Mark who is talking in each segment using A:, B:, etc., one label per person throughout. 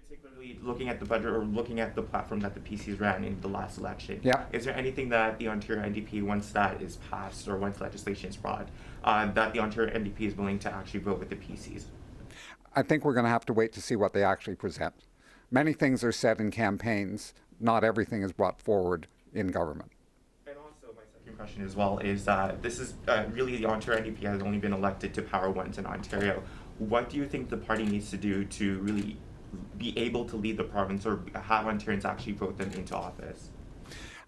A: Particularly looking at the budget or looking at the platform that the PCs ran in the last election.
B: Yeah.
A: Is there anything that the Ontario NDP, once that is passed or once legislation is brought, that the Ontario NDP is willing to actually vote with the PCs?
B: I think we're going to have to wait to see what they actually present. Many things are said in campaigns. Not everything is brought forward in government.
A: And also, my second question as well is this is really the Ontario NDP has only been elected to power once in Ontario. What do you think the party needs to do to really be able to lead the province or have Ontarians actually vote them into office?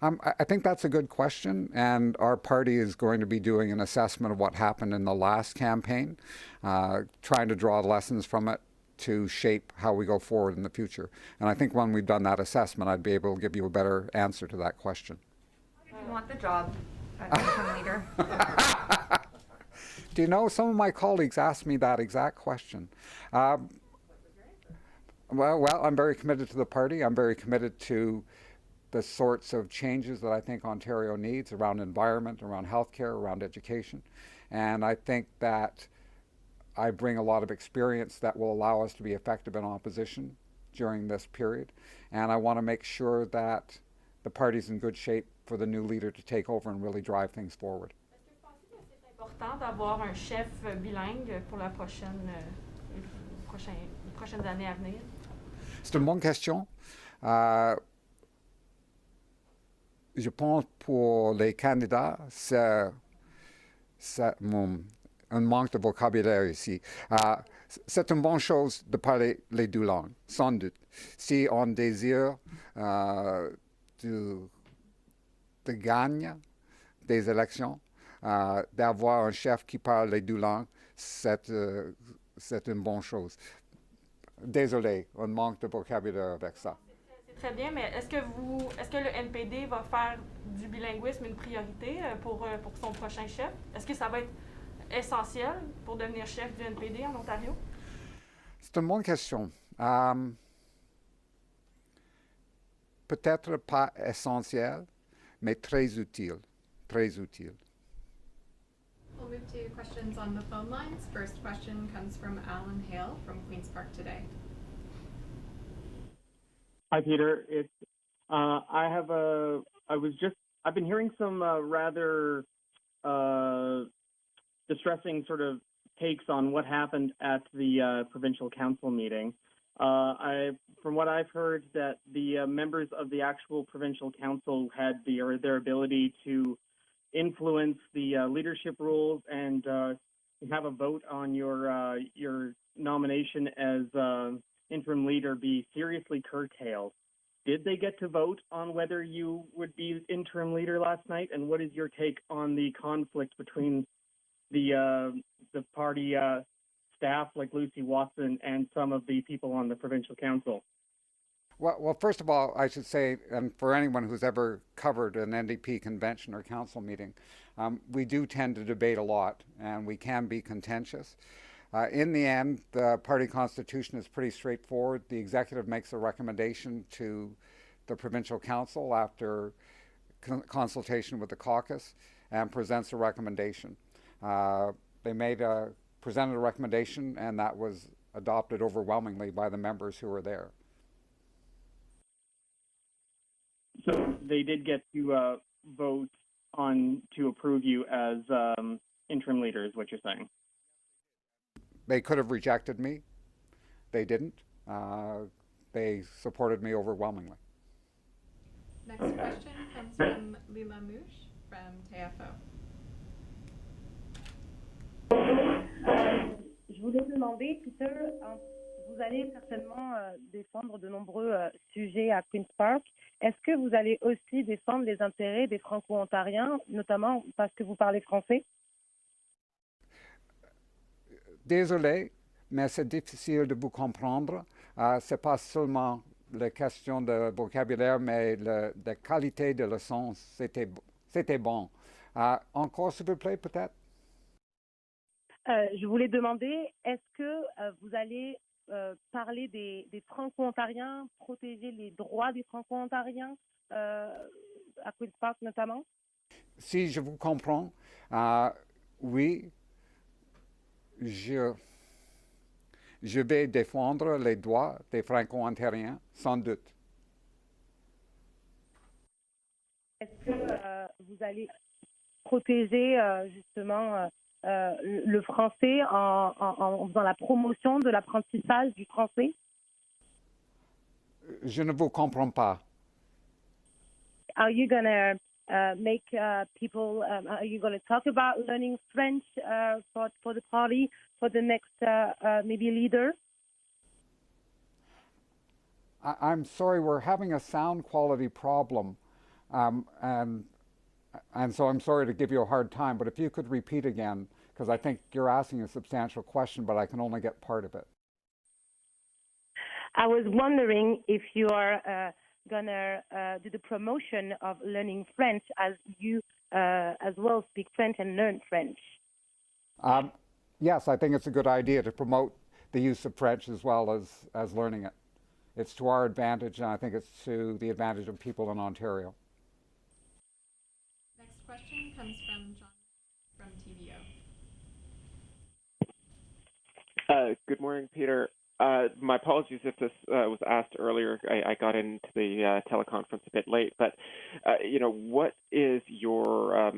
B: I think that's a good question, and our party is going to be doing an assessment of what happened in the last campaign, trying to draw lessons from it to shape how we go forward in the future. And I think when we've done that assessment, I'd be able to give you a better answer to that question.
C: If you want the job as interim leader.
B: Do you know, some of my colleagues asked me that exact question. Well, I'm very committed to the party. I'm very committed to the sorts of changes that I think Ontario needs around environment, around healthcare, around education. And I think that I bring a lot of experience that will allow us to be effective in opposition during this period. And I want to make sure that the party's in good shape for the new leader to take over and really drive things forward.
D: Est-ce que vous pensez que c'est important d'avoir un chef bilingue pour la prochaine, les prochaines années à venir?
B: C'est une bonne question. Je pense pour les candidats, c'est un manque de vocabulaire ici. C'est une bonne chose de parler les deux langues, sans doute. Si on désire de gagner des élections, d'avoir un chef qui parle les deux langues, c'est une bonne chose. Désolé, on manque de vocabulaire avec ça.
D: C'est très bien, mais est-ce que le NPD va faire du bilinguisme une priorité pour son prochain chef? Est-ce que ça va être essentiel pour devenir chef du NPD en Ontario?
B: C'est une bonne question. Peut-être pas essentiel, mais très utile. Très utile.
E: We'll move to questions on the phone lines. First question comes from Alan Hale from Queen's Park Today.
F: Hi, Peter. I've been hearing some rather distressing sort of takes on what happened at the provincial council meeting. From what I've heard, that the members of the actual provincial council had their ability to influence the leadership rules and have a vote on your nomination as interim leader be seriously curtailed. Did they get to vote on whether you would be interim leader last night? And what is your take on the conflict between the party staff like Lucy Watson and some of the people on the provincial council?
B: Well, first of all, I should say, and for anyone who's ever covered an NDP convention or council meeting, we do tend to debate a lot, and we can be contentious. In the end, the party constitution is pretty straightforward. The executive makes a recommendation to the provincial council after consultation with the caucus and presents a recommendation. They presented a recommendation, and that was adopted overwhelmingly by the members who were there.
F: So they did get to vote to approve you as interim leader, is what you're saying?
B: They could have rejected me. They didn't. They supported me overwhelmingly.
E: Next question comes from Lila Mouche from TFO.
G: Je voulais demander, Peter, vous allez certainement défendre de nombreux sujets à Queen's Park. Est-ce que vous allez aussi défendre les intérêts des Franco-Ontariens, notamment parce que vous parlez français?
B: Désolé, mais c'est difficile de vous comprendre. Ce n'est pas seulement la question de vocabulaire, mais la qualité de le son, c'était bon. Encore, s'il vous plaît, peut-être?
G: Je voulais demander, est-ce que vous allez parler des Franco-Ontariens, protéger les droits des Franco-Ontariens à Queen's Park notamment?
B: Si je vous comprends, oui. je vais défendre les droits des Franco-Ontariens, sans doute.
G: Est-ce que vous allez protéger justement le français en faisant la promotion de l'apprentissage du français?
B: Je ne vous comprends pas.
G: Are you going to make people, are you going to talk about learning French for the party, for the next maybe leader?
B: I'm sorry, we're having a sound quality problem. And so I'm sorry to give you a hard time, but if you could repeat again, because I think you're asking a substantial question, but I can only get part of it.
G: I was wondering if you are going to do the promotion of learning French as you as well speak French and learn French.
B: Yes, I think it's a good idea to promote the use of French as well as learning it. It's to our advantage, and I think it's to the advantage of people in Ontario.
E: Next question comes from John from TVO.
H: Good morning, Peter. My apologies if this was asked earlier. I got into the teleconference a bit late, but what is your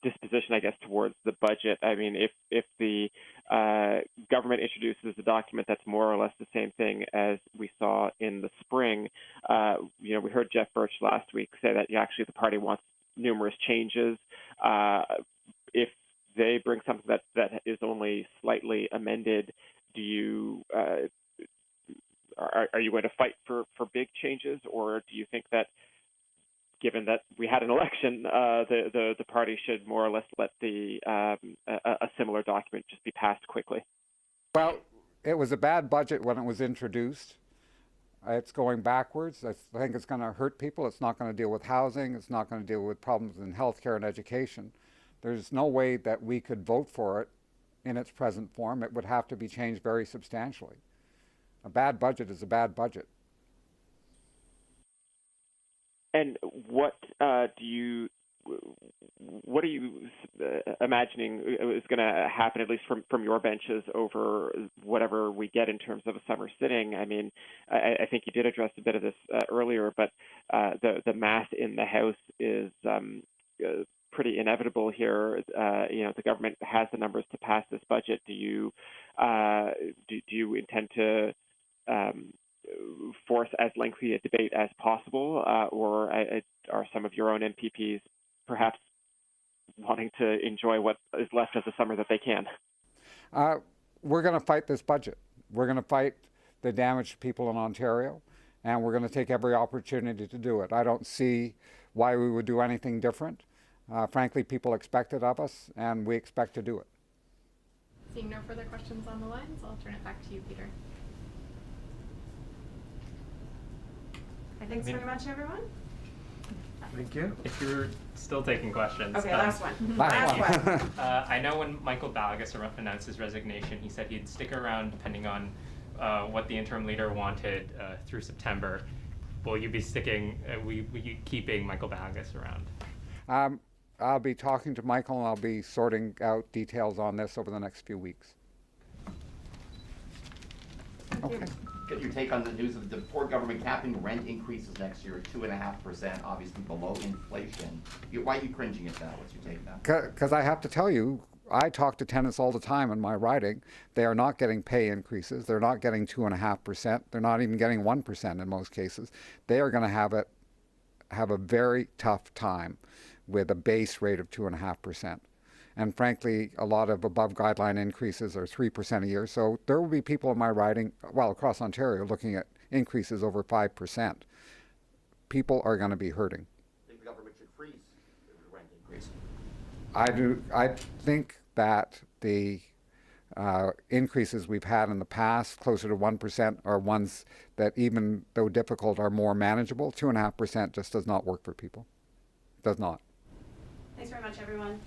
H: disposition, I guess, towards the budget? I mean, if the government introduces a document that's more or less the same thing as we saw in the spring, we heard Jeff Birch last week say that actually the party wants numerous changes. If they bring something that is only slightly amended, do you are you going to fight for big changes, or do you think that, given that we had an election, the party should more or less let a similar document just be passed quickly?
B: Well, it was a bad budget when it was introduced. It's going backwards. I think it's going to hurt people. It's not going to deal with housing. It's not going to deal with problems in healthcare and education. There's no way that we could vote for it in its present form. It would have to be changed very substantially. A bad budget is a bad budget.
H: And what are you imagining is going to happen, at least from your benches, over whatever we get in terms of a summer sitting? I mean, I think you did address a bit of this earlier, but the math in the House is pretty inevitable here. The government has the numbers to pass this budget. Do you intend to force as lengthy a debate as possible, or are some of your own MPPs perhaps wanting to enjoy what is left of the summer that they can?
B: We're going to fight this budget. We're going to fight the damage to people in Ontario, and we're going to take every opportunity to do it. I don't see why we would do anything different. Frankly, people expect it of us, and we expect to do it.
E: Seeing no further questions on the lines, I'll turn it back to you, Peter.
C: Thanks very much, everyone.
I: Thank you. If you're still taking questions.
C: Okay, last one.
B: Last one.
I: I know when Michael Balgas announced his resignation, he said he'd stick around depending on what the interim leader wanted through September. Will you be sticking, will you keeping Michael Balgas around?
B: I'll be talking to Michael, and I'll be sorting out details on this over the next few weeks. Okay.
J: Get your take on the news of the Ford government capping rent increases next year at 2.5%, obviously below inflation. Why are you cringing at that? What's your take on that?
B: Because I have to tell you, I talk to tenants all the time in my riding. They are not getting pay increases. They're not getting 2.5%. They're not even getting 1% in most cases. They are going to have a very tough time with a base rate of 2.5%. And frankly, a lot of above guideline increases are 3% a year. So there will be people in my riding, well, across Ontario, looking at increases over 5%. People are going to be hurting.
J: I think the government should freeze the rent increase.
B: I think that the increases we've had in the past, closer to 1%, are ones that, even though difficult, are more manageable. 2.5% just does not work for people. Does not.
D: Thanks very much, everyone.